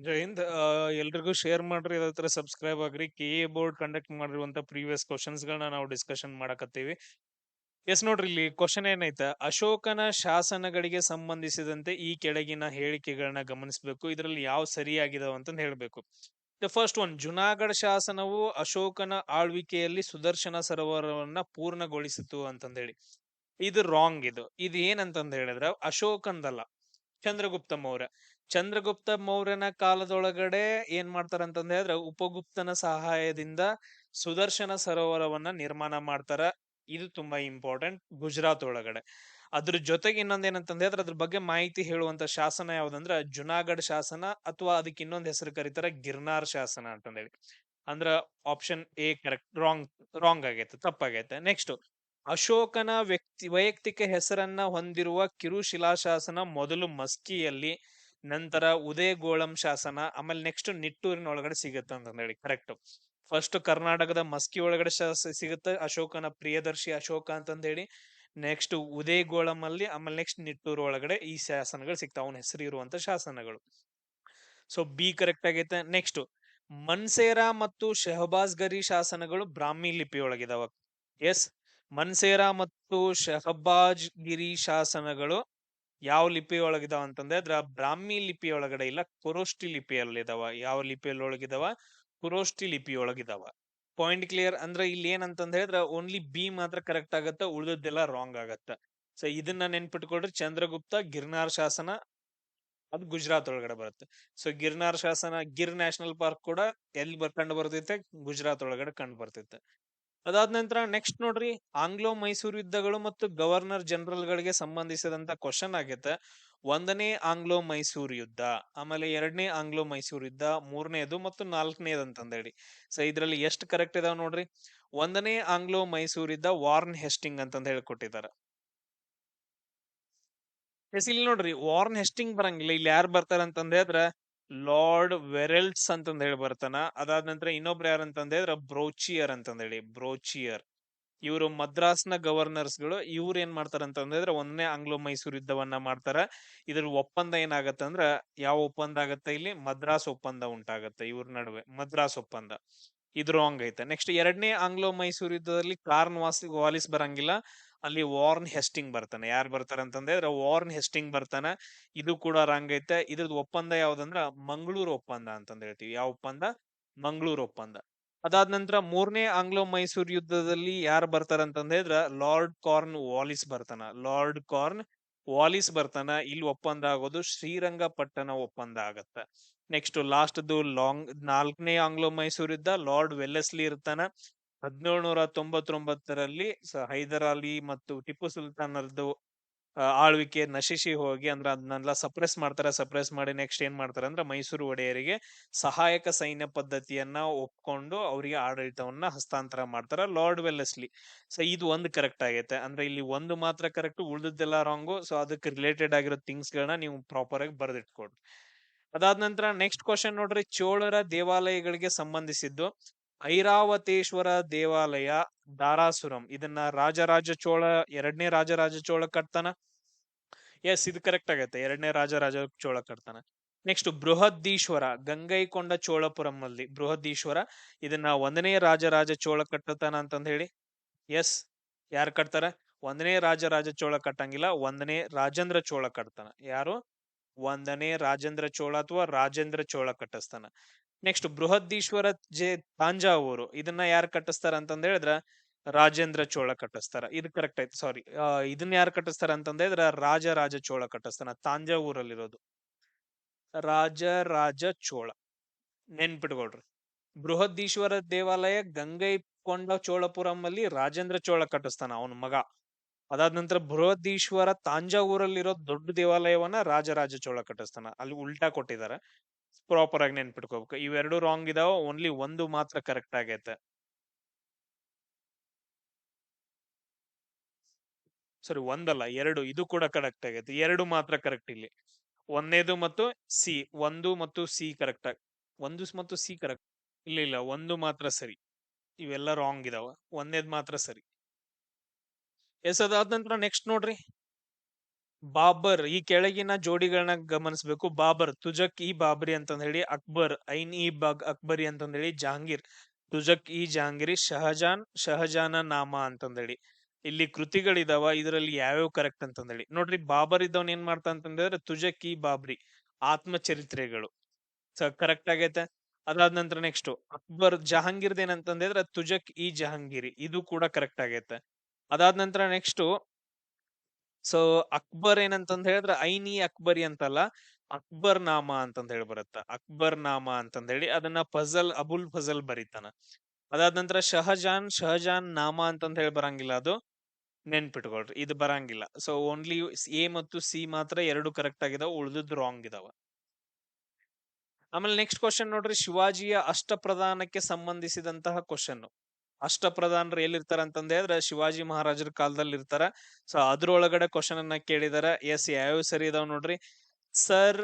ಜೈ ಹಿಂದ್. ಎಲ್ರಿಗೂ ಶೇರ್ ಮಾಡ್ರಿ, ಅದೇ ತರ ಸಬ್ಸ್ಕ್ರೈಬ್ ಆಗ್ರಿ. KA ಬೋರ್ಡ್ ಕಂಡಕ್ಟ್ ಮಾಡಿರುವಂತ ಪ್ರೀವಿಯಸ್ ಕ್ವಶನ್ಸ್ ಗಳನ್ನ ನಾವು ಡಿಸ್ಕಷನ್ ಮಾಡಕತ್ತೀವಿ. ಎಸ್ ನೋಡ್ರಿ, ಇಲ್ಲಿ ಕ್ವಶನ್ ಏನೈತೆ: ಅಶೋಕನ ಶಾಸನಗಳಿಗೆ ಸಂಬಂಧಿಸಿದಂತೆ ಈ ಕೆಳಗಿನ ಹೇಳಿಕೆಗಳನ್ನ ಗಮನಿಸಬೇಕು, ಇದರಲ್ಲಿ ಯಾವ ಸರಿಯಾಗಿದಾವ ಅಂತ ಹೇಳ್ಬೇಕು. ದ ಫಸ್ಟ್ ಒನ್: ಜುನಾಗಢ ಶಾಸನವು ಅಶೋಕನ ಆಳ್ವಿಕೆಯಲ್ಲಿ ಸುದರ್ಶನ ಸರೋವರವನ್ನ ಪೂರ್ಣಗೊಳಿಸಿತು ಅಂತಂದೇಳಿ. ಇದು ರಾಂಗ್. ಇದು ಏನಂತಂದ ಹೇಳಿದ್ರೆ ಅಶೋಕಂದಲ್ಲ, ಚಂದ್ರಗುಪ್ತ ಮೌರ್ಯ. ಚಂದ್ರಗುಪ್ತ ಮೌರ್ಯನ ಕಾಲದೊಳಗಡೆ ಏನ್ ಮಾಡ್ತಾರ ಅಂತಂದ ಹೇಳಿದ್ರೆ ಉಪಗುಪ್ತನ ಸಹಾಯದಿಂದ ಸುದರ್ಶನ ಸರೋವರವನ್ನ ನಿರ್ಮಾಣ ಮಾಡ್ತಾರ. ಇದು ತುಂಬಾ ಇಂಪಾರ್ಟೆಂಟ್, ಗುಜರಾತ್ ಒಳಗಡೆ. ಅದ್ರ ಜೊತೆಗೆ ಇನ್ನೊಂದ್ ಏನಂತಂದ ಹೇಳಿದ್ರೆ ಅದ್ರ ಬಗ್ಗೆ ಮಾಹಿತಿ ಹೇಳುವಂತ ಶಾಸನ ಯಾವ್ದಂದ್ರ ಜುನಾಗಢ ಶಾಸನ, ಅಥವಾ ಅದಕ್ಕೆ ಇನ್ನೊಂದ್ ಹೆಸರು ಕರೀತಾರ ಗಿರ್ನಾರ್ ಶಾಸನ ಅಂತಂದೇಳಿ. ಅಂದ್ರ ಆಪ್ಷನ್ ಎ ಕರೆಕ್ಟ್. ರಾಂಗ್ ಆಗೈತೆ, ತಪ್ಪಾಗೈತೆ. ನೆಕ್ಸ್ಟ್: ಅಶೋಕನ ವೈಯಕ್ತಿಕ ಹೆಸರನ್ನ ಹೊಂದಿರುವ ಕಿರು ಶಿಲಾಶಾಸನ ಮೊದಲು ಮಸ್ಕಿಯಲ್ಲಿ, ನಂತರ ಉದಯಗೋಳಂ ಶಾಸನ, ಆಮೇಲೆ ನೆಕ್ಸ್ಟ್ ನಿಟ್ಟೂರಿನ ಒಳಗಡೆ ಸಿಗುತ್ತೆ ಅಂತ ಹೇಳಿ. ಕರೆಕ್ಟ್. ಫಸ್ಟ್ ಕರ್ನಾಟಕದ ಮಸ್ಕಿ ಒಳಗಡೆ ಸಿಗುತ್ತೆ ಅಶೋಕನ ಪ್ರಿಯದರ್ಶಿ ಅಶೋಕ ಅಂತಂದ ಹೇಳಿ. ನೆಕ್ಸ್ಟ್ ಉದಯಗೋಳಂ ಅಲ್ಲಿ, ಆಮೇಲೆ ನೆಕ್ಸ್ಟ್ ನಿಟ್ಟೂರು ಒಳಗಡೆ ಈ ಶಾಸನಗಳು ಸಿಗ್ತಾವ, ಅವನ ಹೆಸರು ಇರುವಂತ ಶಾಸನಗಳು. ಸೊ ಬಿ ಕರೆಕ್ಟ್ ಆಗೈತೆ. ನೆಕ್ಸ್ಟ್: ಮನ್ಸೇರಾ ಮತ್ತು ಶಹಬಾಜ್ ಗರಿ ಶಾಸನಗಳು ಬ್ರಾಹ್ಮಿ ಲಿಪಿ ಒಳಗಿದಾವ. ಎಸ್, ಮನ್ಸೇರಾ ಮತ್ತು ಶಹಬಾಜ್ ಗಿರಿ ಶಾಸನಗಳು ಯಾವ ಲಿಪಿ ಒಳಗಿದಾವ ಅಂತಂದ್ರೆ ಅದ್ರ ಬ್ರಾಹ್ಮಿ ಲಿಪಿ ಒಳಗಡೆ ಇಲ್ಲ, ಕುರೋಷ್ಟಿ ಲಿಪಿಯಲ್ಲಿ ಇದಾವ. ಯಾವ ಲಿಪಿಯಲ್ಲಿ ಒಳಗಿದಾವ? ಕುರೋಷ್ಟಿ ಲಿಪಿ ಒಳಗಿದಾವ. Point clear. ಅಂದ್ರೆ ಇಲ್ಲಿ ಏನಂತಂದ ಹೇಳಿದ್ರೆ ಓನ್ಲಿ ಬಿ ಮಾತ್ರ ಕರೆಕ್ಟ್ ಆಗತ್ತ, ಉಳಿದದ್ದೆಲ್ಲ ರಾಂಗ್ ಆಗತ್ತ. ಸೊ ಇದನ್ನ ನೆನ್ಪಿಟ್ಕೊಡ್ರಿ. ಚಂದ್ರಗುಪ್ತ ಗಿರ್ನಾರ್ ಶಾಸನ ಅದು ಗುಜರಾತ್ ಒಳಗಡೆ ಬರುತ್ತೆ. ಸೊ ಗಿರ್ನಾರ್ ಶಾಸನ, ಗಿರ್ ನ್ಯಾಷನಲ್ ಪಾರ್ಕ್ ಕೂಡ ಎಲ್ಲಿ ಕಂಡು ಬರ್ತೈತೆ? ಗುಜರಾತ್ ಒಳಗಡೆ ಕಂಡು ಬರ್ತೈತೆ. ಅದಾದ ನಂತರ ನೆಕ್ಸ್ಟ್ ನೋಡ್ರಿ, ಆಂಗ್ಲೋ ಮೈಸೂರು ಯುದ್ಧಗಳು ಮತ್ತು ಗವರ್ನರ್ ಜನರಲ್ ಗಳಿಗೆ ಸಂಬಂಧಿಸಿದಂತ ಕ್ವಶನ್ ಆಗೈತೆ. ಒಂದನೇ ಆಂಗ್ಲೋ ಮೈಸೂರು ಯುದ್ಧ, ಆಮೇಲೆ ಎರಡನೇ ಆಂಗ್ಲೋ ಮೈಸೂರು ಯುದ್ಧ, ಮೂರನೇದು ಮತ್ತು ನಾಲ್ಕನೇದು ಅಂತಂದೇಳಿ. ಸೊ ಇದ್ರಲ್ಲಿ ಎಷ್ಟು ಕರೆಕ್ಟ್ ಇದಾವ ನೋಡ್ರಿ. ಒಂದನೇ ಆಂಗ್ಲೋ ಮೈಸೂರು ಯುದ್ಧ ವಾರ್ನ್ ಹೆಸ್ಟಿಂಗ್ ಅಂತಂದ ಹೇಳಿ ಕೊಟ್ಟಿದ್ದಾರೆ. ಎಸ್, ಇಲ್ಲಿ ನೋಡ್ರಿ ವಾರ್ನ್ ಹೆಸ್ಟಿಂಗ್ ಬರಂಗಿಲ್ಲ. ಇಲ್ಲಿ ಯಾರು ಬರ್ತಾರ ಅಂತಂದ ಹೇಳಿದ್ರೆ ಲಾರ್ಡ್ ವೆರೆಲ್ಸ್ ಅಂತಂದ ಹೇಳಿ ಬರ್ತಾನ. ಅದಾದ ನಂತರ ಇನ್ನೊಬ್ರು ಯಾರು ಅಂತಂದ ಹೇಳಿದ್ರೆ ಬ್ರೋಚಿಯರ್ ಅಂತಂದ ಹೇಳಿ. ಬ್ರೋಚಿಯರ್ ಇವರು ಮದ್ರಾಸ್ನ ಗವರ್ನರ್ಸ್ ಗಳು. ಇವ್ರು ಏನ್ ಮಾಡ್ತಾರ ಅಂತಂದ್ರೆ ಒಂದನೇ ಆಂಗ್ಲೋ ಮೈಸೂರು ಯುದ್ಧವನ್ನ ಮಾಡ್ತಾರ. ಇದ್ರ ಒಪ್ಪಂದ ಏನಾಗತ್ತ ಅಂದ್ರ, ಯಾವ ಒಪ್ಪಂದ ಆಗತ್ತ ಇಲ್ಲಿ? ಮದ್ರಾಸ್ ಒಪ್ಪಂದ ಉಂಟಾಗತ್ತೆ ಇವ್ರ ನಡುವೆ, ಮದ್ರಾಸ್ ಒಪ್ಪಂದ. ಇದು ರಾಂಗ್ ಐತೆ. ನೆಕ್ಸ್ಟ್ ಎರಡನೇ ಆಂಗ್ಲೋ ಮೈಸೂರು ಯುದ್ಧದಲ್ಲಿ ಕಾರ್ನ್ ವಾಲಿಸ್ ಬರಂಗಿಲ್ಲ, ಅಲ್ಲಿ ವಾರ್ನ್ ಹೆಸ್ಟಿಂಗ್ ಬರ್ತಾನೆ. ಯಾರು ಬರ್ತಾರ ಅಂತಂದ್ರೆ ವಾರ್ನ್ ಹೆಸ್ಟಿಂಗ್ ಬರ್ತಾನ. ಇದು ಕೂಡ ರಾಂಗ್ ಐತೆ. ಇದ್ರದ್ದು ಒಪ್ಪಂದ ಯಾವ್ದಂದ್ರ ಮಂಗಳೂರು ಒಪ್ಪಂದ ಅಂತಂದ ಹೇಳ್ತೀವಿ. ಯಾವ ಒಪ್ಪಂದ? ಮಂಗಳೂರು ಒಪ್ಪಂದ. ಅದಾದ ನಂತರ ಮೂರನೇ ಆಂಗ್ಲೋ ಮೈಸೂರು ಯುದ್ಧದಲ್ಲಿ ಯಾರು ಬರ್ತಾರ ಅಂತಂದ್ರೆ ಲಾರ್ಡ್ ಕಾರ್ನ್ ವಾಲಿಸ್ ಬರ್ತಾನ. ಲಾರ್ಡ್ ಕಾರ್ನ್ ವಾಲಿಸ್ ಬರ್ತಾನ. ಇಲ್ಲಿ ಒಪ್ಪಂದ ಆಗೋದು ಶ್ರೀರಂಗಪಟ್ಟಣ ಒಪ್ಪಂದ ಆಗತ್ತ. ನೆಕ್ಸ್ಟ್ ನಾಲ್ಕನೇ ಆಂಗ್ಲೋ ಮೈಸೂರು ಯುದ್ಧ ಲಾರ್ಡ್ ವೆಲ್ಲೆಸ್ಲಿ ಇರ್ತಾನ. 1799ರಲ್ಲಿ ಹೈದರ್ ಅಲಿ ಮತ್ತು ಟಿಪ್ಪು ಸುಲ್ತಾನರದ್ದು ಆಳ್ವಿಕೆ ನಶಿಸಿ ಹೋಗಿ, ಅಂದ್ರೆ ಅದನ್ನೆಲ್ಲ ಸಪ್ರೆಸ್ ಮಾಡ್ತಾರೆ. ಸಪ್ರೆಸ್ ಮಾಡಿ ನೆಕ್ಸ್ಟ್ ಏನ್ ಮಾಡ್ತಾರೆ ಅಂದ್ರೆ ಮೈಸೂರು ಒಡೆಯರಿಗೆ ಸಹಾಯಕ ಸೈನ್ಯ ಪದ್ಧತಿಯನ್ನ ಒಪ್ಕೊಂಡು ಅವರಿಗೆ ಆಡಳಿತವನ್ನ ಹಸ್ತಾಂತರ ಮಾಡ್ತಾರ ಲಾರ್ಡ್ ವೆಲ್ಲೆಸ್ಲಿ. ಸೊ ಇದು ಒಂದು ಕರೆಕ್ಟ್ ಆಗೈತೆ. ಅಂದ್ರೆ ಇಲ್ಲಿ ಒಂದು ಮಾತ್ರ ಕರೆಕ್ಟ್, ಉಳಿದದ್ದೆಲ್ಲ ರಾಂಗು. ಸೊ ಅದಕ್ಕೆ ರಿಲೇಟೆಡ್ ಆಗಿರೋ ಥಿಂಗ್ಸ್ ಗಳನ್ನ ನೀವು ಪ್ರಾಪರ್ ಆಗಿ ಬರೆದಿಟ್ಕೊಡ್ರಿ. ಅದಾದ ನಂತರ ನೆಕ್ಸ್ಟ್ ಕ್ವಶನ್ ನೋಡ್ರಿ, ಚೋಳರ ದೇವಾಲಯಗಳಿಗೆ ಸಂಬಂಧಿಸಿದ್ದು ಐರಾವತೇಶ್ವರ ದೇವಾಲಯ, ದಾರಾಸುರಂ. ಇದನ್ನ ರಾಜರಾಜ ಚೋಳ, ಎರಡನೇ ರಾಜರಾಜ ಚೋಳ ಕಟ್ತಾನ. ಎಸ್, ಇದು ಕರೆಕ್ಟ್ ಆಗತ್ತೆ. ಎರಡನೇ ರಾಜರಾಜ ಚೋಳ ಕಟ್ತಾನ. ನೆಕ್ಸ್ಟ್ ಬೃಹದೀಶ್ವರ, ಗಂಗೈಕೊಂಡ ಚೋಳಪುರಂ ಅಲ್ಲಿ ಬೃಹದೀಶ್ವರ. ಇದನ್ನ ಒಂದನೇ ರಾಜರಾಜ ಚೋಳ ಕಟ್ಟತಾನ ಅಂತಂದ ಹೇಳಿ. ಎಸ್, ಯಾರು ಕಟ್ತಾರ? ಒಂದನೇ ರಾಜರಾಜ ಚೋಳ ಕಟ್ಟಂಗಿಲ್ಲ, ಒಂದನೇ ರಾಜೇಂದ್ರ ಚೋಳ ಕಟ್ತಾನ. ಯಾರು? ಒಂದನೇ ರಾಜೇಂದ್ರ ಚೋಳ ಅಥವಾ ರಾಜೇಂದ್ರ ಚೋಳ ಕಟ್ಟಿಸ್ತಾನ. ನೆಕ್ಸ್ಟ್ ಬೃಹದೀಶ್ವರ ತಾಂಜಾವೂರು, ಇದನ್ನ ಯಾರು ಕಟ್ಟಿಸ್ತಾರ ಅಂತಂದ ಹೇಳಿದ್ರ ರಾಜೇಂದ್ರ ಚೋಳ ಕಟ್ಟಿಸ್ತಾರ. ಇದು ಕರೆಕ್ಟ್ ಆಯ್ತು. ಸಾರಿ, ಇದನ್ನ ಯಾರು ಕಟ್ಟಿಸ್ತಾರ ಅಂತಂದ ಹೇಳಿದ್ರ ರಾಜ ಚೋಳ ಕಟ್ಟಿಸ್ತಾನ. ತಾಂಜಾವೂರಲ್ಲಿರೋದು ರಾಜ ಚೋಳ. ನೆನ್ಪಿಟ್ಕೊಳ್ರಿ. ಬೃಹದೀಶ್ವರ ದೇವಾಲಯ ಗಂಗೈಕೊಂಡ ಚೋಳಪುರಂ ಅಲ್ಲಿ ರಾಜೇಂದ್ರ ಚೋಳ ಕಟ್ಟಿಸ್ತಾನ, ಅವನ ಮಗ. ಅದಾದ ನಂತರ ಬೃಹದೀಶ್ವರ ತಾಂಜಾವೂರಲ್ಲಿರೋ ದೊಡ್ಡ ದೇವಾಲಯವನ್ನ ರಾಜ ಚೋಳ ಕಟ್ಟಿಸ್ತಾನ. ಅಲ್ಲಿ ಉಲ್ಟಾ ಕೊಟ್ಟಿದ್ದಾರೆ, ಪ್ರಾಪರ್ ಆಗಿ ನೆನ್ಪಿಟ್ಕೋಬೇಕು. ಇವೆರಡು ರಾಂಗ್ ಇದಾವ, ಓನ್ಲಿ ಒಂದು ಮಾತ್ರ ಕರೆಕ್ಟ್ ಆಗೈತೆ. ಸರಿ, ಒಂದಲ್ಲ ಎರಡು, ಇದು ಕೂಡ ಕರೆಕ್ಟ್ ಆಗೈತೆ. ಎರಡು ಮಾತ್ರ ಕರೆಕ್ಟ್ ಇಲ್ಲಿ. ಒಂದೇದು ಮತ್ತು ಸಿ, ಒಂದು ಮತ್ತು ಸಿ ಕರೆಕ್ಟ್ ಆಗಿ. ಒಂದು ಮತ್ತು ಸಿ ಕರೆಕ್ಟ್. ಇಲ್ಲ, ಒಂದು ಮಾತ್ರ ಸರಿ. ಇವೆಲ್ಲ ರಾಂಗ್ ಇದಾವ, ಒಂದೇದ್ ಮಾತ್ರ ಸರಿ. ಎಸ್, ಅದಾದ ನಂತರ ನೆಕ್ಸ್ಟ್ ನೋಡ್ರಿ, ಬಾಬರ್ ಈ ಕೆಳಗಿನ ಜೋಡಿಗಳನ್ನ ಗಮನಿಸಬೇಕು. ಬಾಬರ್ ತುಜಕ್ ಇ ಬಾಬರಿ ಅಂತಂದ್ ಹೇಳಿ, ಅಕ್ಬರ್ ಐನ್ ಇ ಅಕ್ಬರಿ ಅಂತಂದ್ ಹೇಳಿ, ಜಹಾಂಗೀರ್ ತುಜಕ್ ಇ ಜಹಾಂಗೀರಿ, ಶಹಜಾನ್ ಶಹಜಾನ ನಾಮ ಅಂತಂದ್ ಹೇಳಿ. ಇಲ್ಲಿ ಕೃತಿಗಳಿದಾವ, ಇದರಲ್ಲಿ ಯಾವ್ಯಾವ ಕರೆಕ್ಟ್ ಅಂತಂದ್ ಹೇಳಿ ನೋಡ್ರಿ. ಬಾಬರ್ ಇದ್ದವನ್ ಏನ್ ಮಾಡ್ತಾ ಅಂತಂದ್ರೆ ತುಜಕ್ ಇ ಬಾಬ್ರಿ ಆತ್ಮಚರಿತ್ರೆಗಳು ಕರೆಕ್ಟ್ ಆಗೈತೆ. ಅದಾದ ನಂತರ ನೆಕ್ಸ್ಟ್ ಅಕ್ಬರ್ ಜಹಾಂಗೀರ್ದ್ ಏನಂತಂದ್ರೆ ತುಜಕ್ ಇ ಜಹಾಂಗೀರಿ, ಇದು ಕೂಡ ಕರೆಕ್ಟ್ ಆಗೈತೆ. ಅದಾದ ನಂತರ ನೆಕ್ಸ್ಟ್ ಸೊ ಅಕ್ಬರ್ ಏನಂತಂದ್ ಹೇಳಿದ್ರೆ ಐನಿ ಅಕ್ಬರಿ ಅಂತಲ್ಲ, ಅಕ್ಬರ್ ನಾಮ ಅಂತಂದ್ ಹೇಳಿ ಬರುತ್ತ. ಅಕ್ಬರ್ ನಾಮ ಅಂತಂದ್ ಹೇಳಿ ಅದನ್ನ ಫಜಲ್ ಅಬುಲ್ ಫಜಲ್ ಬರೀತಾನ. ಅದಾದ ನಂತರ ಶಹಜಾನ್ ಶಹಜಾನ್ ನಾಮ ಅಂತಂದ್ ಹೇಳಿ ಬರಂಗಿಲ್ಲ, ಅದು ನೆನ್ಪಿಟ್ಕೊಳ್ರಿ, ಇದು ಬರಂಗಿಲ್ಲ. ಸೊ ಓನ್ಲಿ ಎ ಮತ್ತು ಸಿ ಮಾತ್ರ ಎರಡು ಕರೆಕ್ಟ್ ಆಗಿದಾವ, ಉಳಿದಿದ್ದು ರಾಂಗ್ ಇದಾವ. ಆಮೇಲೆ ನೆಕ್ಸ್ಟ್ ಕ್ವಶನ್ ನೋಡ್ರಿ, ಶಿವಾಜಿಯ ಅಷ್ಟಪ್ರಧಾನಕ್ಕೆ ಸಂಬಂಧಿಸಿದಂತಹ ಕ್ವಶನ್. ಅಷ್ಟಪ್ರಧಾನರು ಎಲ್ಲಿರ್ತಾರ ಅಂತಂದ ಹೇಳಿದ್ರೆ ಶಿವಾಜಿ ಮಹಾರಾಜರ ಕಾಲದಲ್ಲಿ ಇರ್ತಾರ. ಸೊ ಅದ್ರೊಳಗಡೆ ಕ್ವಶನ್ ಅನ್ನ ಕೇಳಿದಾರ. ಎಸ್, ಯಾವ್ಯಾವ ಸರಿ ಇದಾವ್ ನೋಡ್ರಿ. ಸರ್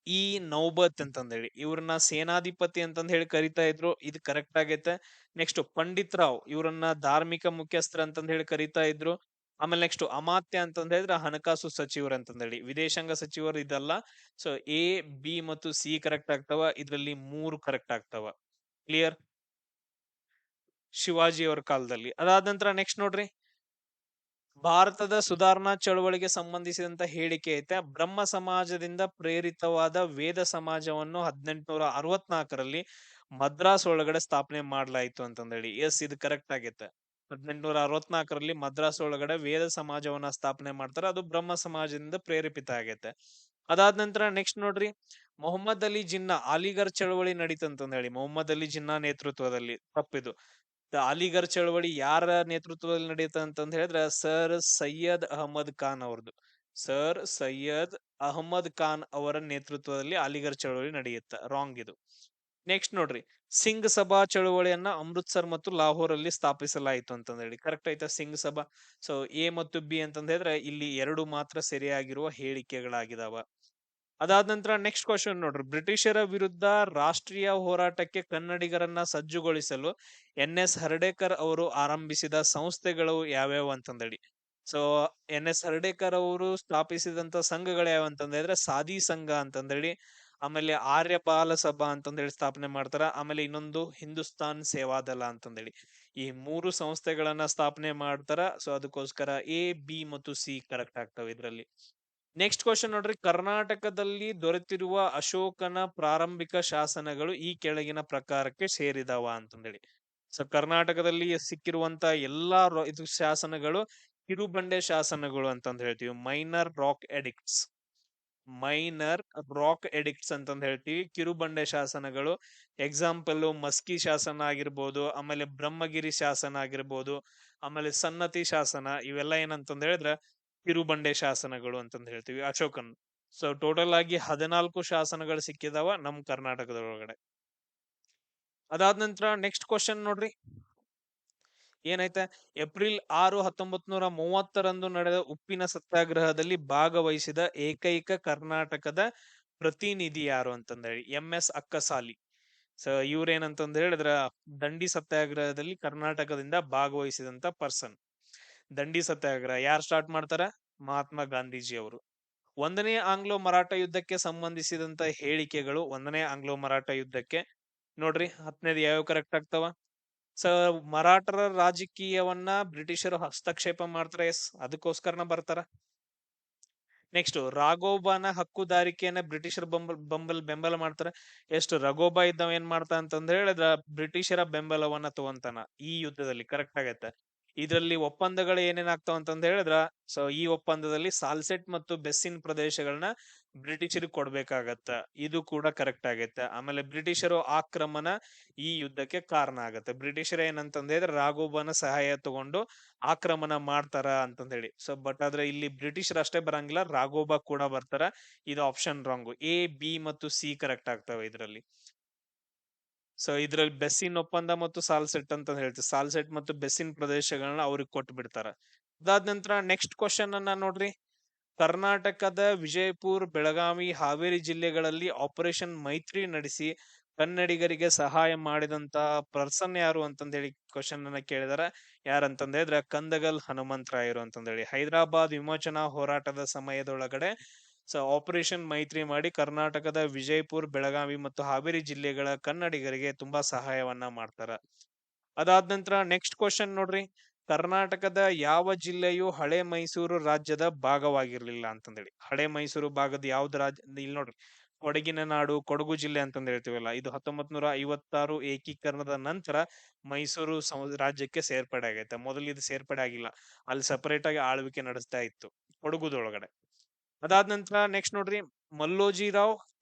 ಈ ನೌಬತ್ ಅಂತಂದೇಳಿ ಇವ್ರನ್ನ ಸೇನಾಧಿಪತಿ ಅಂತಂದ್ ಹೇಳಿ ಕರಿತಾ ಇದ್ರು, ಇದು ಕರೆಕ್ಟ್ ಆಗೈತೆ. ನೆಕ್ಸ್ಟ್ ಪಂಡಿತ್ ರಾವ್ ಇವ್ರನ್ನ ಧಾರ್ಮಿಕ ಮುಖ್ಯಸ್ಥರ ಅಂತಂದ್ ಹೇಳಿ ಕರಿತಾ ಇದ್ರು. ಆಮೇಲೆ ನೆಕ್ಸ್ಟ್ ಅಮಾತ್ಯ ಅಂತಂದ್ ಹೇಳಿದ್ರೆ ಹಣಕಾಸು ಸಚಿವರು ಅಂತಂದೇಳಿ, ವಿದೇಶಾಂಗ ಸಚಿವರು ಇದಲ್ಲ. ಸೊ ಎ ಬಿ ಮತ್ತು ಸಿ ಕರೆಕ್ಟ್ ಆಗ್ತಾವ, ಇದ್ರಲ್ಲಿ 3 ಕರೆಕ್ಟ್ ಆಗ್ತಾವ. ಕ್ಲಿಯರ್? ಶಿವಾಜಿ ಅವರ ಕಾಲದಲ್ಲಿ. ಅದಾದ ನಂತರ ನೆಕ್ಸ್ಟ್ ನೋಡ್ರಿ, ಭಾರತದ ಸುಧಾರಣಾ ಚಳವಳಿಗೆ ಸಂಬಂಧಿಸಿದಂತ ಹೇಳಿಕೆ ಐತೆ. ಬ್ರಹ್ಮ ಸಮಾಜದಿಂದ ಪ್ರೇರಿತವಾದ ವೇದ ಸಮಾಜವನ್ನು 1864ರಲ್ಲಿ ಮದ್ರಾಸ್ ಒಳಗಡೆ ಸ್ಥಾಪನೆ ಮಾಡ್ಲಾಯ್ತು ಅಂತಂದೇಳಿ. ಎಸ್, ಇದು ಕರೆಕ್ಟ್ ಆಗೈತೆ. 1864ರಲ್ಲಿ ಮದ್ರಾಸ್ ಒಳಗಡೆ ವೇದ ಸಮಾಜವನ್ನ ಸ್ಥಾಪನೆ ಮಾಡ್ತಾರೆ, ಅದು ಬ್ರಹ್ಮ ಸಮಾಜದಿಂದ ಪ್ರೇರೇಪಿತ ಆಗೈತೆ. ಅದಾದ ನಂತರ ನೆಕ್ಸ್ಟ್ ನೋಡ್ರಿ, ಮೊಹಮ್ಮದ್ ಅಲಿ ಜಿನ್ನಾ ಅಲಿಗರ್ ಚಳವಳಿ ನಡೀತಂತಂದ ಹೇಳಿ, ಮೊಹಮ್ಮದ್ ಅಲಿ ಜಿನ್ನಾ ನೇತೃತ್ವದಲ್ಲಿ. ತಪ್ಪಿದು. ಅಲಿಗರ್ ಚಳವಳಿ ಯಾರ ನೇತೃತ್ವದಲ್ಲಿ ನಡೆಯುತ್ತೆ ಅಂತಂದ್ ಹೇಳಿದ್ರೆ ಸರ್ ಸೈಯದ್ ಅಹಮದ್ ಖಾನ್ ಅವ್ರದ್ದು. ಸರ್ ಸೈಯದ್ ಅಹಮದ್ ಖಾನ್ ಅವರ ನೇತೃತ್ವದಲ್ಲಿ ಅಲಿಗರ್ ಚಳವಳಿ ನಡೆಯುತ್ತೆ. ರಾಂಗ್ ಇದು. ನೆಕ್ಸ್ಟ್ ನೋಡ್ರಿ, ಸಿಂಗ್ ಸಭಾ ಚಳವಳಿಯನ್ನ ಅಮೃತ್ಸರ್ ಮತ್ತು ಲಾಹೋರ್ ಅಲ್ಲಿ ಸ್ಥಾಪಿಸಲಾಯಿತು ಅಂತಂದ್ ಹೇಳಿ. ಕರೆಕ್ಟ್ ಆಯ್ತಾ ಸಿಂಗ್ ಸಭಾ? ಸೊ ಎ ಮತ್ತು ಬಿ ಅಂತಂದ್ ಹೇಳಿದ್ರೆ ಇಲ್ಲಿ 2 ಮಾತ್ರ ಸರಿಯಾಗಿರುವ ಹೇಳಿಕೆಗಳಾಗಿದಾವ. ಅದಾದ ನಂತರ ನೆಕ್ಸ್ಟ್ ಕ್ವಶನ್ ನೋಡ್ರಿ, ಬ್ರಿಟಿಷರ ವಿರುದ್ಧ ರಾಷ್ಟ್ರೀಯ ಹೋರಾಟಕ್ಕೆ ಕನ್ನಡಿಗರನ್ನ ಸಜ್ಜುಗೊಳಿಸಲು ಎನ್.ಎಸ್. ಹರ್ಡೇಕರ್ ಅವರು ಆರಂಭಿಸಿದ ಸಂಸ್ಥೆಗಳು ಯಾವ್ಯಾವ ಅಂತಂದೇಳಿ. ಸೊ ಎನ್.ಎಸ್. ಹರ್ಡೇಕರ್ ಅವರು ಸ್ಥಾಪಿಸಿದಂತ ಸಂಘಗಳು ಯಾವ ಅಂತಂದ್ರೆ ಸಾದಿ ಸಂಘ ಅಂತಂದೇಳಿ, ಆಮೇಲೆ ಆರ್ಯ ಬಾಲ ಸಭಾ ಅಂತಂದೇಳಿ ಸ್ಥಾಪನೆ ಮಾಡ್ತಾರ. ಆಮೇಲೆ ಇನ್ನೊಂದು ಹಿಂದೂಸ್ತಾನ್ ಸೇವಾದಳ ಅಂತಂದೇಳಿ, ಈ 3 ಸಂಸ್ಥೆಗಳನ್ನ ಸ್ಥಾಪನೆ ಮಾಡ್ತಾರ. ಸೊ ಅದಕ್ಕೋಸ್ಕರ ಎ ಬಿ ಮತ್ತು ಸಿ ಕರೆಕ್ಟ್ ಆಗ್ತವೆ ಇದ್ರಲ್ಲಿ. ನೆಕ್ಸ್ಟ್ ಕ್ವಶನ್ ನೋಡ್ರಿ, ಕರ್ನಾಟಕದಲ್ಲಿ ದೊರೆತಿರುವ ಅಶೋಕನ ಪ್ರಾರಂಭಿಕ ಶಾಸನಗಳು ಈ ಕೆಳಗಿನ ಪ್ರಕಾರಕ್ಕೆ ಸೇರಿದವ ಅಂತಂದೇಳಿ. ಸೊ ಕರ್ನಾಟಕದಲ್ಲಿ ಸಿಕ್ಕಿರುವಂತ ಎಲ್ಲಾ ಇದು ಶಾಸನಗಳು ಕಿರುಬಂಡೆ ಶಾಸನಗಳು ಅಂತಂದ್ ಹೇಳ್ತೀವಿ. Minor rock edicts, minor rock edicts ಅಂತಂದ್ ಹೇಳ್ತೀವಿ. ಕಿರುಬಂಡೆ ಶಾಸನಗಳು ಎಕ್ಸಾಂಪಲ್ ಮಸ್ಕಿ ಶಾಸನ ಆಗಿರ್ಬೋದು, ಆಮೇಲೆ ಬ್ರಹ್ಮಗಿರಿ ಶಾಸನ ಆಗಿರ್ಬೋದು, ಆಮೇಲೆ ಸನ್ನತಿ ಶಾಸನ, ಇವೆಲ್ಲ ಏನಂತಂದ್ ಹೇಳಿದ್ರೆ ಕಿರುಬಂಡೆ ಶಾಸನಗಳು ಅಂತಂದ್ ಹೇಳ್ತೀವಿ ಅಶೋಕನ್. ಸೊ ಟೋಟಲ್ ಆಗಿ 14 ಶಾಸನಗಳು ಸಿಕ್ಕಿದಾವ ನಮ್ ಕರ್ನಾಟಕದೊಳಗಡೆ. ಅದಾದ ನಂತರ ನೆಕ್ಸ್ಟ್ ಕ್ವಶನ್ ನೋಡ್ರಿ, ಏನೈತೆ, ಏಪ್ರಿಲ್ 6, 1930ರಂದು ನಡೆದ ಉಪ್ಪಿನ ಸತ್ಯಾಗ್ರಹದಲ್ಲಿ ಭಾಗವಹಿಸಿದ ಏಕೈಕ ಕರ್ನಾಟಕದ ಪ್ರತಿನಿಧಿ ಯಾರು ಅಂತಂದೇಳಿ. ಎಂ.ಎಸ್. ಅಕ್ಕಸಾಲಿ. ಸೊ ಇವ್ರೇನಂತಂದ್ ಹೇಳಿದ್ರ ದಂಡಿ ಸತ್ಯಾಗ್ರಹದಲ್ಲಿ ಕರ್ನಾಟಕದಿಂದ ಭಾಗವಹಿಸಿದಂತ ಪರ್ಸನ್. ದಂಡಿ ಸತ್ಯಾಗ್ರಹ ಯಾರು ಸ್ಟಾರ್ಟ್ ಮಾಡ್ತಾರ? ಮಹಾತ್ಮ ಗಾಂಧೀಜಿ ಅವರು. 1ನೇ ಆಂಗ್ಲೋ ಮರಾಠ ಯುದ್ಧಕ್ಕೆ ಸಂಬಂಧಿಸಿದಂತ ಹೇಳಿಕೆಗಳು. 1ನೇ ಆಂಗ್ಲೋ ಮರಾಠ ಯುದ್ಧಕ್ಕೆ ನೋಡ್ರಿ 10ನೇದು ಯಾವ್ಯಾವ ಕರೆಕ್ಟ್ ಆಗ್ತಾವ? ಸೊ ಮರಾಠರ ರಾಜಕೀಯವನ್ನ ಬ್ರಿಟಿಷರು ಹಸ್ತಕ್ಷೇಪ ಮಾಡ್ತಾರೆ. ಎಸ್, ಅದಕ್ಕೋಸ್ಕರನ ಬರ್ತಾರ. ನೆಕ್ಸ್ಟ್ ರಾಘೋಬಾನ ಹಕ್ಕುದಾರಿಕೆಯನ್ನ ಬ್ರಿಟಿಷರ ಬೆಂಬಲ ಮಾಡ್ತಾರ. ಎಷ್ಟು ರಘೋಬಾ ಇದ್ದವ ಏನ್ ಮಾಡ್ತಾ ಅಂತಂದ್ ಹೇಳಿದ್ರ ಬ್ರಿಟಿಷರ ಬೆಂಬಲವನ್ನ ತಗೊಂತಾನ ಈ ಯುದ್ಧದಲ್ಲಿ. ಕರೆಕ್ಟ್ ಆಗೈತೆ. ಇದರಲ್ಲಿ ಒಪ್ಪಂದಗಳು ಏನೇನಾಗ್ತಾವ ಅಂತಂದ್ ಹೇಳಿದ್ರ, ಸೊ ಈ ಒಪ್ಪಂದದಲ್ಲಿ ಸಾಲ್ಸೆಟ್ ಮತ್ತು ಬೆಸ್ಸಿನ್ ಪ್ರದೇಶಗಳನ್ನ ಬ್ರಿಟಿಷರಿಗೆ ಕೊಡ್ಬೇಕಾಗತ್ತ, ಇದು ಕೂಡ ಕರೆಕ್ಟ್ ಆಗೈತೆ. ಆಮೇಲೆ ಬ್ರಿಟಿಷರು ಆಕ್ರಮಣ ಈ ಯುದ್ಧಕ್ಕೆ ಕಾರಣ ಆಗತ್ತೆ. ಬ್ರಿಟಿಷರ್ ಏನಂತಂದ್ ಹೇಳಿದ್ರೆ ರಾಘೋಬನ ಸಹಾಯ ತಗೊಂಡು ಆಕ್ರಮಣ ಮಾಡ್ತಾರ ಅಂತಂದ್ ಹೇಳಿ. ಸೊ ಬಟ್ ಆದ್ರೆ ಇಲ್ಲಿ ಬ್ರಿಟಿಷರ್ ಅಷ್ಟೇ ಬರಂಗಿಲ್ಲ, ರಾಘೋಬಾ ಕೂಡ ಬರ್ತಾರ. ಇದು ಆಪ್ಷನ್ ರಾಂಗ್. ಎ ಬಿ ಮತ್ತು ಸಿ ಕರೆಕ್ಟ್ ಆಗ್ತವೆ ಇದರಲ್ಲಿ. ಸೊ ಇದ್ರಲ್ಲಿ ಬೆಸ್ಸಿನ್ ಒಪ್ಪಂದ ಮತ್ತು ಸಾಲ್ಸೆಟ್ ಅಂತ ಹೇಳ್ತೀವಿ. ಸಾಲ್ಸೆಟ್ ಮತ್ತು ಬೆಸ್ಸಿನ್ ಪ್ರದೇಶಗಳನ್ನ ಅವ್ರಿಗೆ ಕೊಟ್ಟು ಬಿಡ್ತಾರ. ಅದಾದ ನಂತರ ನೆಕ್ಸ್ಟ್ ಕ್ವಶನ್ ಅನ್ನ ನೋಡ್ರಿ, ಕರ್ನಾಟಕದ ವಿಜಯಪುರ್, ಬೆಳಗಾವಿ, ಹಾವೇರಿ ಜಿಲ್ಲೆಗಳಲ್ಲಿ ಆಪರೇಷನ್ ಮೈತ್ರಿ ನಡೆಸಿ ಕನ್ನಡಿಗರಿಗೆ ಸಹಾಯ ಮಾಡಿದಂತ ಪರ್ಸನ್ ಯಾರು ಅಂತಂದ್ ಹೇಳಿ ಕ್ವಶನ್ ಅನ್ನ ಕೇಳಿದಾರ. ಯಾರಂತಂದ್ ಹೇಳಿದ್ರೆ ಕಂದಗಲ್ ಹನುಮಂತರಾಯರು ಅಂತಂದೇಳಿ. ಹೈದರಾಬಾದ್ ವಿಮೋಚನಾ ಹೋರಾಟದ ಸಮಯದೊಳಗಡೆ ಆಪರೇಷನ್ ಮೈತ್ರಿ ಮಾಡಿ ಕರ್ನಾಟಕದ ವಿಜಯಪುರ್, ಬೆಳಗಾವಿ ಮತ್ತು ಹಾವೇರಿ ಜಿಲ್ಲೆಗಳ ಕನ್ನಡಿಗರಿಗೆ ತುಂಬಾ ಸಹಾಯವನ್ನ ಮಾಡ್ತಾರ. ಅದಾದ ನಂತರ ನೆಕ್ಸ್ಟ್ ಕ್ವಶನ್ ನೋಡ್ರಿ, ಕರ್ನಾಟಕದ ಯಾವ ಜಿಲ್ಲೆಯು ಹಳೆ ಮೈಸೂರು ರಾಜ್ಯದ ಭಾಗವಾಗಿರ್ಲಿಲ್ಲ ಅಂತಂದೇಳಿ. ಹಳೆ ಮೈಸೂರು ಭಾಗದ ಯಾವ್ದು ರಾಜ್ಯ, ಇಲ್ಲಿ ನೋಡ್ರಿ, ಕೊಡಗಿನ ನಾಡು, ಕೊಡಗು ಜಿಲ್ಲೆ ಅಂತಂದ್ ಹೇಳ್ತೀವಲ್ಲ, ಇದು 1956 ಏಕೀಕರಣದ ನಂತರ ಮೈಸೂರು ರಾಜ್ಯಕ್ಕೆ ಸೇರ್ಪಡೆ ಆಗೈತೆ. ಮೊದಲು ಇದು ಸೇರ್ಪಡೆ ಆಗಿಲ್ಲ, ಅಲ್ಲಿ ಸಪರೇಟ್ ಆಗಿ ಆಳ್ವಿಕೆ ನಡೆಸ್ತಾ ಇತ್ತು ಕೊಡಗುದೊಳಗಡೆ. ಅದಾದ ನಂತರ ನೆಕ್ಸ್ಟ್ ನೋಡ್ರಿ, ಮಲ್ಲೋಜಿರಾವ್,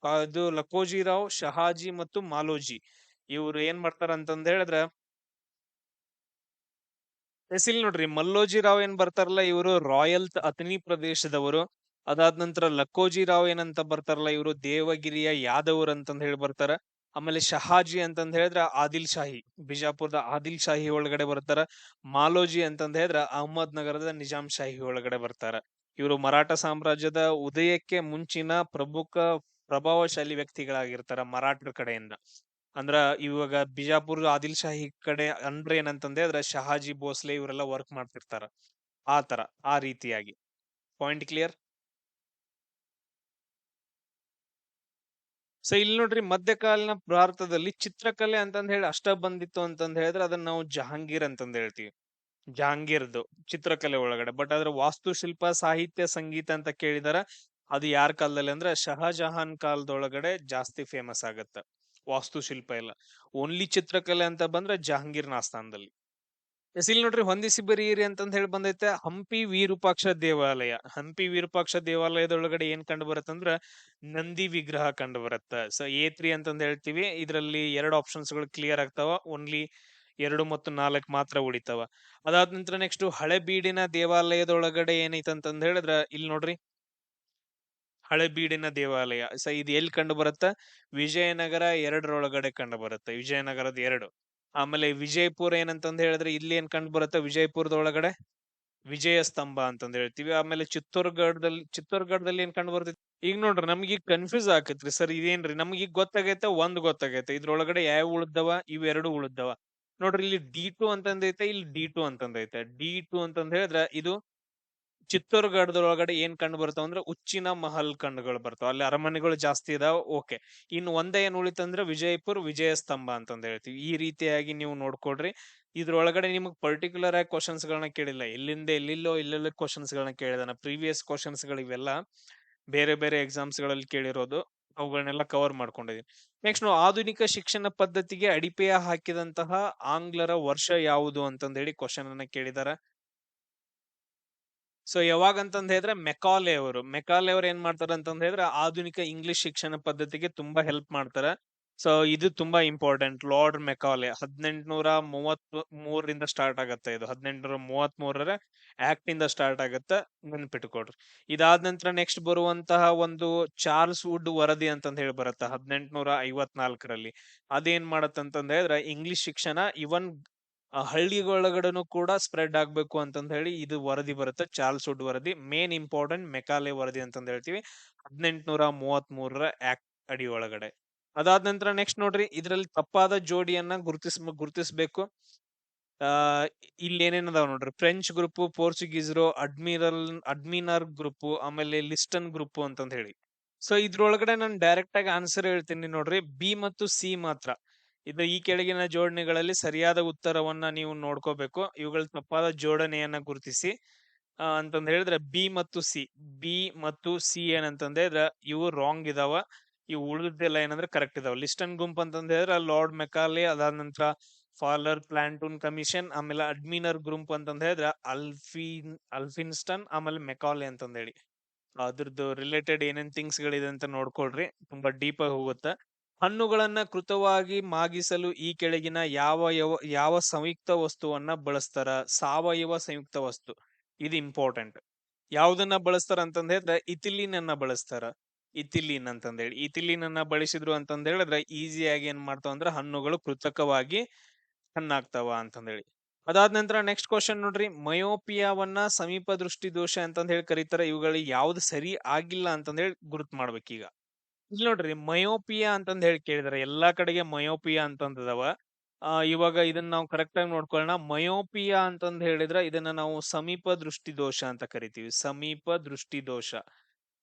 ಇದು ಲಕೋಜಿರಾವ್, ಶಹಾಜಿ ಮತ್ತು ಮಾಲೋಜಿ ಇವ್ರು ಏನ್ ಮಾಡ್ತಾರ ಅಂತಂದ್ ಹೇಳಿದ್ರ, ಇಲ್ಲಿ ನೋಡ್ರಿ, ಮಲ್ಲೋಜಿ ರಾವ್ ಏನ್ ಬರ್ತಾರಲ್ಲ ಇವರು ರಾಯಲ್ ಅಥಣಿ ಪ್ರದೇಶದವರು. ಅದಾದ ನಂತರ ಲಕ್ಕೋಜಿ ರಾವ್ ಏನಂತ ಬರ್ತಾರಲ್ಲ ಇವರು ದೇವಗಿರಿಯ ಯಾದವ್ರು ಅಂತಂದ್ ಹೇಳಿ ಬರ್ತಾರ. ಆಮೇಲೆ ಶಹಾಜಿ ಅಂತಂದ್ ಹೇಳಿದ್ರ ಆದಿಲ್ ಶಾಹಿ, ಬಿಜಾಪುರದ ಆದಿಲ್ ಶಾಹಿ ಒಳಗಡೆ ಬರ್ತಾರ. ಮಾಲೋಜಿ ಅಂತಂದ್ ಹೇಳಿದ್ರ ಅಹಮದ್ ನಗರದ ನಿಜಾಮ್ ಶಾಹಿ ಒಳಗಡೆ ಬರ್ತಾರ. ಇವರು ಮರಾಠ ಸಾಮ್ರಾಜ್ಯದ ಉದಯಕ್ಕೆ ಮುಂಚಿನ ಪ್ರಭಾವಶಾಲಿ ವ್ಯಕ್ತಿಗಳಾಗಿರ್ತಾರ ಮರಾಠರ ಕಡೆಯಿಂದ. ಅಂದ್ರ ಇವಾಗ ಬಿಜಾಪುರ್ ಆದಿಲ್ ಶಾಹಿ ಕಡೆ ಅಂದ್ರೆ ಏನಂತಂದ್ರೆ ಅದ್ರ ಶಹಾಜಿ ಭೋಸ್ಲೆ ಇವರೆಲ್ಲ ವರ್ಕ್ ಮಾಡ್ತಿರ್ತಾರ. ಆ ತರ, ಆ ರೀತಿಯಾಗಿ. Point clear? ಸೊ ಇಲ್ಲಿ ನೋಡ್ರಿ, ಮಧ್ಯಕಾಲೀನ ಭಾರತದಲ್ಲಿ ಚಿತ್ರಕಲೆ ಅಂತಂದ್ ಹೇಳಿ ಅಷ್ಟ ಬಂದಿತ್ತು ಅಂತಂದ್ ಹೇಳಿದ್ರೆ ಅದನ್ನ ನಾವು ಜಹಾಂಗೀರ್ ಅಂತಂದ್ ಹೇಳ್ತೀವಿ. ಜಹಾಂಗೀರ್ದು ಚಿತ್ರಕಲೆ ಒಳಗಡೆ. ಬಟ್ ಅದ್ರ ವಾಸ್ತುಶಿಲ್ಪ, ಸಾಹಿತ್ಯ, ಸಂಗೀತ ಅಂತ ಕೇಳಿದಾರ, ಅದು ಯಾರ ಕಾಲದಲ್ಲಿ ಅಂದ್ರೆ ಶಹಜಹಾನ್ ಕಾಲದೊಳಗಡೆ ಜಾಸ್ತಿ ಫೇಮಸ್ ಆಗತ್ತ ವಾಸ್ತುಶಿಲ್ಪ ಎಲ್ಲ. ಓನ್ಲಿ ಚಿತ್ರಕಲೆ ಅಂತ ಬಂದ್ರೆ ಜಹಾಂಗೀರ್ನ ಆಸ್ಥಾನದಲ್ಲಿ. ಎಸ್ ಇಲ್ಲಿ ನೋಡ್ರಿ, ಹೊಂದಿಸಿ ಬರೀರಿ ಅಂತಂದ್ ಹೇಳಿ ಬಂದೈತೆ. ಹಂಪಿ ವಿರೂಪಾಕ್ಷ ದೇವಾಲಯ. ಹಂಪಿ ವಿರೂಪಾಕ್ಷ ದೇವಾಲಯದೊಳಗಡೆ ಏನ್ ಕಂಡು ಬರುತ್ತಂದ್ರ ನಂದಿ ವಿಗ್ರಹ ಕಂಡು ಬರುತ್ತ. ಸೊ A3 ಅಂತಂದ್ ಹೇಳ್ತೀವಿ. ಇದ್ರಲ್ಲಿ 2 ಆಪ್ಷನ್ಸ್ ಗಳು ಕ್ಲಿಯರ್ ಆಗ್ತಾವ. ಓನ್ಲಿ 2 ಮತ್ತು 4 ಮಾತ್ರ ಉಳಿತಾವ. ಅದಾದ ನಂತರ ನೆಕ್ಸ್ಟ್ ಹಳೆಬೀಡಿನ ದೇವಾಲಯದೊಳಗಡೆ ಏನೈತಂತಂದ್ ಹೇಳಿದ್ರ, ಇಲ್ಲಿ ನೋಡ್ರಿ, ಹಳೆಬೀಡಿನ ದೇವಾಲಯ. ಸೊ ಇದು ಎಲ್ಲಿ ಕಂಡು ಬರುತ್ತ? ವಿಜಯನಗರ 2 ಕಂಡು ಬರುತ್ತೆ. ವಿಜಯನಗರದ 2. ಆಮೇಲೆ ವಿಜಯಪುರ ಏನಂತಂದ್ ಹೇಳಿದ್ರೆ ಇಲ್ಲಿ ಏನ್ ಕಂಡು ಬರುತ್ತೆ? ವಿಜಯಪುರದೊಳಗಡೆ ವಿಜಯ ಸ್ತಂಭ ಅಂತಂದ್ ಹೇಳ್ತೀವಿ. ಆಮೇಲೆ ಚಿತ್ತೋರ್ಗಢದಲ್ಲಿ ಏನ್ ಕಂಡು ಬರ್ತೈತಿ? ಈಗ ನೋಡ್ರಿ, ನಮ್ಗೆ ಈಗ ಕನ್ಫ್ಯೂಸ್ ಆಕತ್ರಿ ಸರ್. ಇದೇನ್ರಿ, ನಮ್ಗೆ ಈಗ ಗೊತ್ತಾಗೈತೆ, ಒಂದ್ ಗೊತ್ತಾಗೈತೆ. ಇದ್ರೊಳಗಡೆ ಯಾವ ಉಳ್ದವ? ಇವೆರಡು ಉಳ್ದವ. ನೋಡ್ರಿ, ಇಲ್ಲಿ D2 ಅಂತಂದೈತೆ, ಇಲ್ಲಿ D2 ಅಂತಂದೈತೆ. D2 ಅಂತಂದ್ ಹೇಳಿದ್ರೆ ಇದು ಚಿತ್ತೋರ್ಗಢದೊಳಗಡೆ ಏನ್ ಕಂಡು ಬರ್ತಾವ ಅಂದ್ರೆ ಉಚ್ಚಿನ ಮಹಲ್ ಕಂಡುಗಳು ಬರ್ತಾವ. ಅಲ್ಲಿ ಅರಮನೆಗಳು ಜಾಸ್ತಿ ಇದಾವ. ಓಕೆ, ಇನ್ನು ಒಂದೇ ಏನ್ ಉಳಿತಂದ್ರೆ ವಿಜಯಪುರ್ ವಿಜಯ ಸ್ತಂಭ ಅಂತಂದ್ ಹೇಳ್ತೀವಿ. ಈ ರೀತಿಯಾಗಿ ನೀವು ನೋಡ್ಕೊಡ್ರಿ. ಇದ್ರೊಳಗಡೆ ನಿಮಗ್ ಪರ್ಟಿಕ್ಯುಲರ್ ಆಗಿ ಕ್ವಶನ್ಸ್ ಗಳನ್ನ ಕೇಳಿಲ್ಲ. ಎಲ್ಲೆಲ್ಲೋ ಕ್ವಶನ್ಸ್ ಗಳನ್ನ ಕೇಳಿದಾನ. ಪ್ರೀವಿಯಸ್ ಕ್ವಶನ್ಸ್ ಗಳು ಇವೆಲ್ಲ ಬೇರೆ ಬೇರೆ ಎಕ್ಸಾಮ್ಸ್ ಗಳಲ್ಲಿ ಕೇಳಿರೋದು. ಅವುಗಳನ್ನೆಲ್ಲ ಕವರ್ ಮಾಡ್ಕೊಂಡಿದೀನಿ. ನೆಕ್ಸ್ಟ್ ನಾವು ಆಧುನಿಕ ಶಿಕ್ಷಣ ಪದ್ಧತಿಗೆ ಅಡಿಪೆಯ ಹಾಕಿದಂತಹ ಆಂಗ್ಲರ ವರ್ಷ ಯಾವುದು ಅಂತಂದ್ ಹೇಳಿ ಕ್ವಶನ್ ಅನ್ನ ಕೇಳಿದಾರ. ಸೊ ಯಾವಾಗ ಅಂತಂದ್ ಹೇಳಿದ್ರೆ ಮೆಕಾಲೆ ಅವರು ಏನ್ ಮಾಡ್ತಾರ ಅಂತಂದ್ ಹೇಳಿದ್ರೆ ಆಧುನಿಕ ಇಂಗ್ಲಿಷ್ ಶಿಕ್ಷಣ ಪದ್ಧತಿಗೆ ತುಂಬಾ ಹೆಲ್ಪ್ ಮಾಡ್ತಾರ. ಸೊ ಇದು ತುಂಬಾ ಇಂಪಾರ್ಟೆಂಟ್. ಲಾರ್ಡ್ ಮೆಕಾಲೆ 1833ರಿಂದ ಸ್ಟಾರ್ಟ್ ಆಗತ್ತೆ. ಇದು 1833 ಆಕ್ಟ್ ಇಂದ ಸ್ಟಾರ್ಟ್ ಆಗತ್ತೆ. ನೆನ್ಪಿಟ್ಕೊಡ್ರಿ. ಇದಾದ ನಂತರ ನೆಕ್ಸ್ಟ್ ಬರುವಂತಹ ಒಂದು ಚಾರ್ಲ್ಸ್ ವುಡ್ ವರದಿ ಅಂತಂದ್ ಹೇಳಿ ಬರುತ್ತೆ 1854ರಲ್ಲಿ. ಅದೇನ್ ಮಾಡತ್ತಂತಂದ್ ಹೇಳಿದ್ರೆ ಇಂಗ್ಲಿಷ್ ಶಿಕ್ಷಣ ಇವನ್ ಹಳ್ಳಿಗಳೊಳಗಡೆನೂ ಕೂಡ ಸ್ಪ್ರೆಡ್ ಆಗ್ಬೇಕು ಅಂತಂದ್ ಹೇಳಿ ಇದು ವರದಿ ಬರುತ್ತೆ. ಚಾರ್ಲ್ಸ್ ವುಡ್ ವರದಿ. ಮೇನ್ ಇಂಪಾರ್ಟೆಂಟ್ ಮೆಕಾಲೆ ವರದಿ ಅಂತಂದ್ ಹೇಳ್ತೀವಿ 1833 ಆಕ್ಟ್ ಅಡಿ ಒಳಗಡೆ. ಅದಾದ ನಂತರ ನೆಕ್ಸ್ಟ್ ನೋಡ್ರಿ, ಇದ್ರಲ್ಲಿ ತಪ್ಪಾದ ಜೋಡಿಯನ್ನ ಗುರುತಿಸ್ಬೇಕು. ಆ ಇಲ್ಲಿ ಏನೇನದಾವ್ ನೋಡ್ರಿ, ಫ್ರೆಂಚ್ ಗ್ರೂಪ್, ಪೋರ್ಚುಗೀಸರು, ಅಡ್ಮಿನರ್ ಗ್ರೂಪ್, ಆಮೇಲೆ ಲಿಸ್ಟನ್ ಗ್ರೂಪ್ ಅಂತಂದ್ ಹೇಳಿ. ಸೊ ಇದ್ರೊಳಗಡೆ ನಾನು ಡೈರೆಕ್ಟ್ ಆಗಿ ಆನ್ಸರ್ ಹೇಳ್ತೀನಿ ನೋಡ್ರಿ, ಬಿ ಮತ್ತು ಸಿ ಮಾತ್ರ. ಇದು ಈ ಕೆಳಗಿನ ಜೋಡಣೆಗಳಲ್ಲಿ ಸರಿಯಾದ ಉತ್ತರವನ್ನ ನೀವು ನೋಡ್ಕೋಬೇಕು. ಇವುಗಳ ತಪ್ಪಾದ ಜೋಡಣೆಯನ್ನ ಗುರುತಿಸಿ ಅಂತಂದ್ ಹೇಳಿದ್ರೆ ಬಿ ಮತ್ತು ಸಿ ಏನಂತಂದ್ ಹೇಳಿದ್ರೆ ಇವು ರಾಂಗ್ ಇದಾವ. ಇವು ಉಳಿದೆಲ್ಲ ಏನಂದ್ರೆ ಕರೆಕ್ಟ್ ಇದಾವ. ಲಿಸ್ಟನ್ ಗುಂಪ್ ಅಂತಂದ್ ಹೇಳಿದ್ರೆ ಲಾರ್ಡ್ ಮೆಕಾಲೆ, ಅದಾದ ನಂತರ ಫಾಲರ್ ಪ್ಲಾಂಟೂನ್ ಕಮಿಷನ್, ಆಮೇಲೆ ಅಡ್ಮಿನರ್ ಗ್ರೂಪ್ ಅಂತಂದ್ ಹೇಳಿದ್ರೆ ಅಲ್ಫಿನ್ಸ್ಟನ್, ಆಮೇಲೆ ಮೆಕಾಲೆ ಅಂತಂದ್ ಹೇಳಿ. ಅದ್ರದ್ದು ರಿಲೇಟೆಡ್ ಏನೇನ್ ಥಿಂಗ್ಸ್ ಗಳಿದೆ ಅಂತ ನೋಡ್ಕೊಳ್ರಿ. ತುಂಬಾ ಡೀಪ್ ಆಗಿ ಹೋಗುತ್ತೆ. ಹಣ್ಣುಗಳನ್ನ ಕೃತವಾಗಿ ಮಾಗಿಸಲು ಈ ಕೆಳಗಿನ ಯಾವ ಸಂಯುಕ್ತ ವಸ್ತುವನ್ನ ಬಳಸ್ತಾರ? ಸಾವಯವ ಸಂಯುಕ್ತ ವಸ್ತು. ಇದು ಇಂಪಾರ್ಟೆಂಟ್. ಯಾವ್ದನ್ನ ಬಳಸ್ತಾರ ಅಂತಂದ್ ಹೇಳಿದ್ರೆ ಇಥಿಲೀನ್ ಅನ್ನ ಬಳಸ್ತಾರ. ಇಥಿಲೀನ್ ಅಂತಂದ್ ಹೇಳಿ. ಇಥಿಲೀನ್ ಅನ್ನ ಬಳಸಿದ್ರು ಅಂತಂದ್ ಹೇಳಿದ್ರೆ ಈಸಿಯಾಗಿ ಏನ್ ಮಾಡ್ತಾವ ಅಂದ್ರೆ ಹಣ್ಣುಗಳು ಕೃತಕವಾಗಿ ಹಣ್ಣಾಗ್ತಾವ ಅಂತಂದ್ ಹೇಳಿ. ಅದಾದ ನಂತರ ನೆಕ್ಸ್ಟ್ ಕ್ವಶನ್ ನೋಡ್ರಿ, ಮಯೋಪಿಯಾವನ್ನ ಸಮೀಪ ದೃಷ್ಟಿ ದೋಷ ಅಂತಂದ್ ಹೇಳಿ ಕರೀತಾರ. ಇವುಗಳಿಗೆ ಯಾವ್ದು ಸರಿ ಆಗಿಲ್ಲ ಅಂತಂದ್ ಹೇಳಿ ಗುರುತ್ ಮಾಡ್ಬೇಕೀಗ. ಇಲ್ಲಿ ನೋಡ್ರಿ ಮಯೋಪಿಯಾ ಅಂತಂದ್ ಹೇಳಿ ಕೇಳಿದಾರೆ, ಎಲ್ಲಾ ಕಡೆಗೆ ಮಯೋಪಿಯಾ ಅಂತಂದದವ. ಇವಾಗ ಇದನ್ನ ನಾವು ಕರೆಕ್ಟ್ ಆಗಿ ನೋಡ್ಕೊಳ್ಳೋಣ. ಮಯೋಪಿಯಾ ಅಂತಂದ್ ಹೇಳಿದ್ರೆ ಇದನ್ನ ನಾವು ಸಮೀಪ ದೃಷ್ಟಿ ದೋಷ ಅಂತ ಕರಿತೀವಿ. ಸಮೀಪ ದೃಷ್ಟಿ ದೋಷ.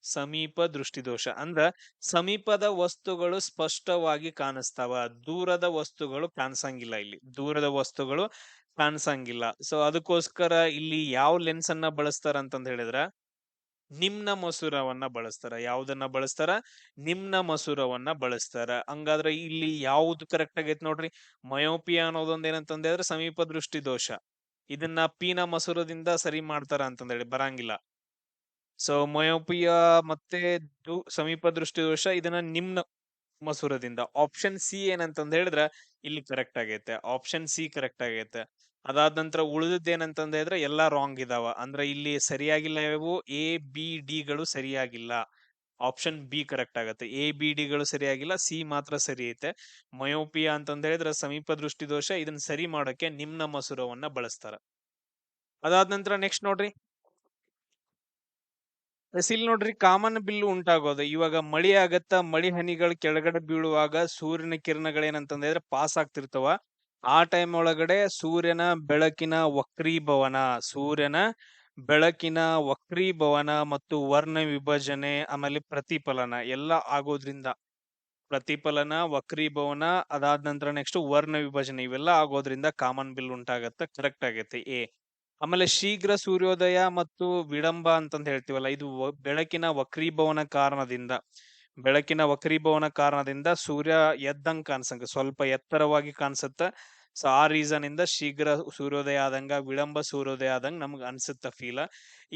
ಸಮೀಪ ದೃಷ್ಟಿ ದೋಷ ಅಂದ್ರ ಸಮೀಪದ ವಸ್ತುಗಳು ಸ್ಪಷ್ಟವಾಗಿ ಕಾಣಿಸ್ತಾವ, ದೂರದ ವಸ್ತುಗಳು ಕಾಣಿಸಂಗಿಲ್ಲ. ಇಲ್ಲಿ ದೂರದ ವಸ್ತುಗಳು ಕಾಣಿಸಂಗಿಲ್ಲ. ಸೊ ಅದಕ್ಕೋಸ್ಕರ ಇಲ್ಲಿ ಯಾವ ಲೆನ್ಸ್ ಅನ್ನ ಬಳಸ್ತಾರ ಅಂತಂದ್ ಹೇಳಿದ್ರ ನಿಮ್ನ ಮಸೂರವನ್ನ ಬಳಸ್ತಾರ. ಯಾವ್ದನ್ನ ಬಳಸ್ತಾರ? ನಿಮ್ನ ಮಸೂರವನ್ನ ಬಳಸ್ತಾರ. ಹಂಗಾದ್ರೆ ಇಲ್ಲಿ ಯಾವ್ದು ಕರೆಕ್ಟ್ ಆಗೈತ್ ನೋಡ್ರಿ. ಮಯೋಪಿಯಾ ಅನ್ನೋದೊಂದ್ ಏನಂತಂದ್ರೆ ಸಮೀಪ ದೃಷ್ಟಿ ದೋಷ. ಇದನ್ನ ಪೀನ ಮಸೂರದಿಂದ ಸರಿ ಮಾಡ್ತಾರ ಅಂತಂದೇಳಿ ಬರಂಗಿಲ್ಲ. ಸೊ ಮಯೋಪಿಯಾ ಮತ್ತೆ ಸಮೀಪ ದೃಷ್ಟಿ ದೋಷ ಇದನ್ನ ನಿಮ್ನ ಮಸೂರದಿಂದ. ಆಪ್ಷನ್ ಸಿ ಏನಂತಂದ್ ಹೇಳಿದ್ರ ಇಲ್ಲಿ ಕರೆಕ್ಟ್ ಆಗೈತೆ. ಆಪ್ಷನ್ ಸಿ ಕರೆಕ್ಟ್ ಆಗೈತೆ. ಅದಾದ ನಂತರ ಉಳಿದದ್ದು ಏನಂತಂದ್ ಹೇಳಿದ್ರೆ ಎಲ್ಲಾ ರಾಂಗ್ ಇದಾವ. ಅಂದ್ರೆ ಇಲ್ಲಿ ಸರಿಯಾಗಿಲ್ಲ ಇವು ಎ ಬಿ ಡಿ ಗಳು ಸರಿಯಾಗಿಲ್ಲ. ಆಪ್ಷನ್ ಬಿ ಕರೆಕ್ಟ್ ಆಗತ್ತೆ. ಎ ಬಿ ಡಿ ಗಳು ಸರಿಯಾಗಿಲ್ಲ, ಸಿ ಮಾತ್ರ ಸರಿ ಐತೆ. ಮಯೋಪಿಯಾ ಅಂತಂದ್ ಹೇಳಿದ್ರೆ ಸಮೀಪ ದೃಷ್ಟಿ ದೋಷ, ಇದನ್ನ ಸರಿ ಮಾಡೋಕೆ ನಿಮ್ನ ಮಸೂರವನ್ನ ಬಳಸ್ತಾರ. ಅದಾದ ನಂತರ ನೆಕ್ಸ್ಟ್ ನೋಡ್ರಿ, ಇಲ್ಲಿ ನೋಡ್ರಿ ಕಾಮನ್ ಬಿಲ್ಲು ಉಂಟಾಗೋದು. ಇವಾಗ ಮಳಿ ಆಗತ್ತ, ಮಳಿ ಹನಿಗಳು ಕೆಳಗಡೆ ಬೀಳುವಾಗ ಸೂರ್ಯನ ಕಿರಣಗಳೇನಂತಂದ್ರೆ ಪಾಸ್ ಆಗ್ತಿರ್ತಾವ. ಆ ಟೈಮ್ ಒಳಗಡೆ ಸೂರ್ಯನ ಬೆಳಕಿನ ವಕ್ರೀಭವನ, ಸೂರ್ಯನ ಬೆಳಕಿನ ವಕ್ರೀಭವನ ಮತ್ತು ವರ್ಣ ವಿಭಜನೆ ಆಮೇಲೆ ಪ್ರತಿಫಲನ ಎಲ್ಲ ಆಗೋದ್ರಿಂದ, ಪ್ರತಿಫಲನ, ವಕ್ರೀಭವನ, ಅದಾದ ನಂತರ ನೆಕ್ಸ್ಟ್ ವರ್ಣ ವಿಭಜನೆ ಇವೆಲ್ಲ ಆಗೋದ್ರಿಂದ ಕಾಮನ್ ಬಿಲ್ ಉಂಟಾಗತ್ತೆ. ಕರೆಕ್ಟ್ ಆಗೈತೆ ಎ. ಆಮೇಲೆ ಶೀಘ್ರ ಸೂರ್ಯೋದಯ ಮತ್ತು ವಿಳಂಬ ಅಂತಂದ್ ಹೇಳ್ತೀವಲ್ಲ, ಇದು ಬೆಳಕಿನ ವಕ್ರೀಭವನ ಕಾರಣದಿಂದ, ಬೆಳಕಿನ ವಕ್ರೀಭವನ ಕಾರಣದಿಂದ ಸೂರ್ಯ ಎದ್ದಂಗ್ ಕಾಣಿಸಂಗ ಸ್ವಲ್ಪ ಎತ್ತರವಾಗಿ ಕಾಣಿಸುತ್ತ. ಸೊ ಆ ರೀಸನ್ ಇಂದ ಶೀಘ್ರ ಸೂರ್ಯೋದಯ ಆದಂಗ, ವಿಳಂಬ ಸೂರ್ಯೋದಯ ಆದಂಗ ನಮ್ಗೆ ಅನ್ಸುತ್ತ ಫೀಲ್.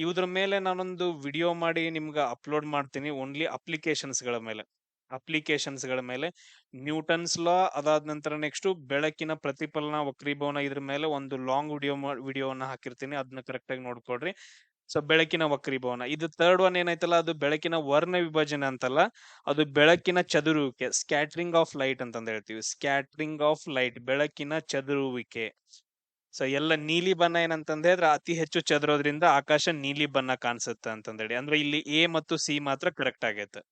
ಇದ್ರ ಮೇಲೆ ನಾನೊಂದು ವಿಡಿಯೋ ಮಾಡಿ ನಿಮ್ಗೆ ಅಪ್ಲೋಡ್ ಮಾಡ್ತೀನಿ, ಓನ್ಲಿ ಅಪ್ಲಿಕೇಶನ್ಸ್ ಗಳ ಮೇಲೆ. ಅಪ್ಲಿಕೇಶನ್ಸ್ ಗಳ ಮೇಲೆ ನ್ಯೂಟನ್ಸ್ ಲಾ, ಅದಾದ ನಂತರ ನೆಕ್ಸ್ಟ್ ಬೆಳಕಿನ ಪ್ರತಿಫಲನ ವಕ್ರೀಭವನ, ಇದ್ರ ಮೇಲೆ ಒಂದು ಲಾಂಗ್ ವಿಡಿಯೋವನ್ನ ಹಾಕಿರ್ತೀನಿ, ಅದನ್ನ ಕರೆಕ್ಟ್ ಆಗಿ ನೋಡ್ಕೊಳ್ರಿ. ಸೊ ಬೆಳಕಿನ ವಕ್ರೀಭವನ. ಇದು ಥರ್ಡ್ ಒನ್ ಏನೈತಲ್ಲ ಅದು ಬೆಳಕಿನ ವರ್ಣ ವಿಭಜನೆ ಅಂತಲ್ಲ, ಅದು ಬೆಳಕಿನ ಚದುರುವಿಕೆ, ಸ್ಕ್ಯಾಟ್ರಿಂಗ್ ಆಫ್ ಲೈಟ್ ಅಂತಂದ್ ಹೇಳ್ತೀವಿ. ಸ್ಕ್ಯಾಟ್ರಿಂಗ್ ಆಫ್ ಲೈಟ್, ಬೆಳಕಿನ ಚದುರುವಿಕೆ. ಸೊ ಎಲ್ಲ ನೀಲಿ ಬಣ್ಣ ಏನಂತಂದ್ ಹೇಳಿದ್ರೆ ಅತಿ ಹೆಚ್ಚು ಚದುರೋದ್ರಿಂದ ಆಕಾಶ ನೀಲಿ ಬಣ್ಣ ಕಾಣಿಸುತ್ತೆ ಅಂತಂದೇಳಿ. ಅಂದ್ರೆ ಇಲ್ಲಿ ಎ ಮತ್ತು ಸಿ ಮಾತ್ರ ಕರೆಕ್ಟ್ ಆಗೈತೆ.